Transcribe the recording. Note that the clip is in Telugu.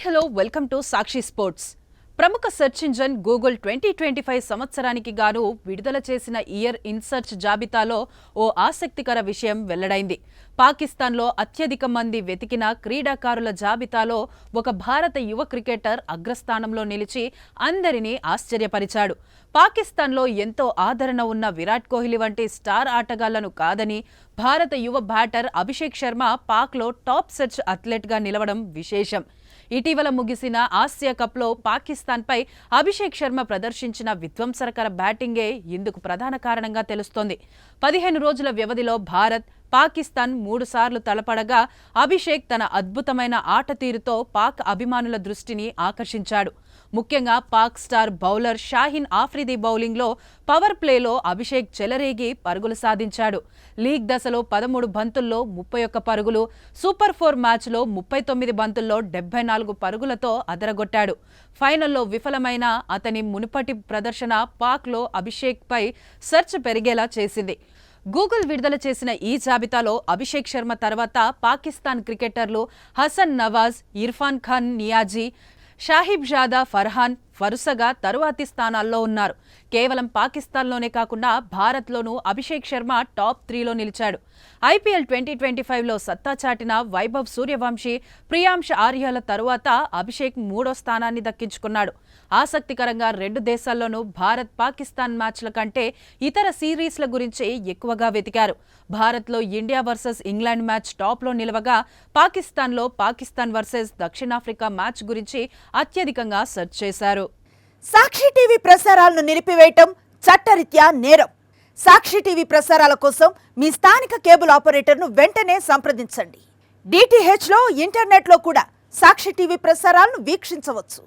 Hello welcome to Sakshi sports. ప్రముఖ సెర్చ్ ఇంజన్ గూగుల్ 2025 సంవత్సరానికి గాను విడుదల చేసిన ఇయర్ ఇన్ సెర్చ్ జాబితాలో ఓ ఆసక్తికర విషయం వెల్లడైంది. పాకిస్తాన్లో అత్యధిక మంది వెతికిన క్రీడాకారుల జాబితాలో ఒక భారత యువ క్రికెటర్ అగ్రస్థానంలో నిలిచి అందరినీ ఆశ్చర్యపరిచాడు. పాకిస్తాన్లో ఎంతో ఆదరణ ఉన్న విరాట్ కోహ్లీ వంటి స్టార్ ఆటగాళ్లను కాదని భారత యువ బ్యాటర్ అభిషేక్ శర్మ పాక్లో టాప్ సెర్చ్ అథ్లెట్గా నిలవడం విశేషం. ఇటీవల ముగిసిన ఆసియా కప్లో పాకిస్తాన్పై అభిషేక్ శర్మ ప్రదర్శించిన విధ్వంసకర బ్యాటింగే ఇందుకు ప్రధాన కారణంగా తెలుస్తోంది. 15 రోజుల వ్యవధిలో భారత్, పాకిస్తాన్ 3 సార్లు తలపడగా అభిషేక్ తన అద్భుతమైన ఆట తీరుతో పాక్ అభిమానుల దృష్టిని ఆకర్షించాడు. ముఖ్యంగా పాక్ స్టార్ బౌలర్ షాహీన్ ఆఫ్రిదీ బౌలింగ్లో పవర్ ప్లేలో అభిషేక్ చెలరేగి పరుగులు సాధించాడు. లీగ్ దశలో 13 బంతుల్లో 31 పరుగులు, సూపర్ 4 మ్యాచ్లో 39 బంతుల్లో 74 పరుగులతో అదరగొట్టాడు. ఫైనల్లో విఫలమైన అతని మునుపటి ప్రదర్శన పాక్లో అభిషేక్పై సెర్చ్ పెరిగేలా చేసింది. గూగుల్ విడుదల చేసిన ఈ జాబితాలో అభిషేక్ శర్మ తర్వాత పాకిస్తాన్ క్రికెటర్లు హసన్ నవాజ్, ఇర్ఫాన్ ఖాన్ నియాజీ, షాహిబ్ జాదా ఫర్హాన్ వరుసగా తరువాతి స్థానాల్లో ఉన్నారు. కేవలం పాకిస్తాన్లోనే కాకుండా భారత్లోనూ అభిషేక్ శర్మ టాప్ 3లో నిలిచాడు. ఐపీఎల్ 2025లో సత్తా చాటిన వైభవ్ సూర్యవంశీ, ప్రియాంశ్ ఆర్యాల తరువాత అభిషేక్ 3వ స్థానాన్ని దక్కించుకున్నాడు. ఆసక్తికరంగా 2 దేశాల్లోనూ భారత్ పాకిస్తాన్ మ్యాచ్ల కంటే ఇతర సిరీస్ల గురించి ఎక్కువగా వెతికారు. భారత్లో ఇండియా వర్సెస్ ఇంగ్లాండ్ మ్యాచ్ టాప్లో నిలవగా పాకిస్తాన్లో పాకిస్తాన్ వర్సెస్ దక్షిణాఫ్రికా మ్యాచ్ గురించి అత్యధికంగా సెర్చ్ చేశారు. సాక్షి టీవీ ప్రసారాలను నిలిపివేయటం చట్టరీత్యా నేరం. సాక్షి టీవీ ప్రసారాల కోసం మీ స్థానిక కేబుల్ ఆపరేటర్ను వెంటనే సంప్రదించండి. డిటిహెచ్లో, ఇంటర్నెట్లో కూడా సాక్షి టీవీ ప్రసారాలను వీక్షించవచ్చు.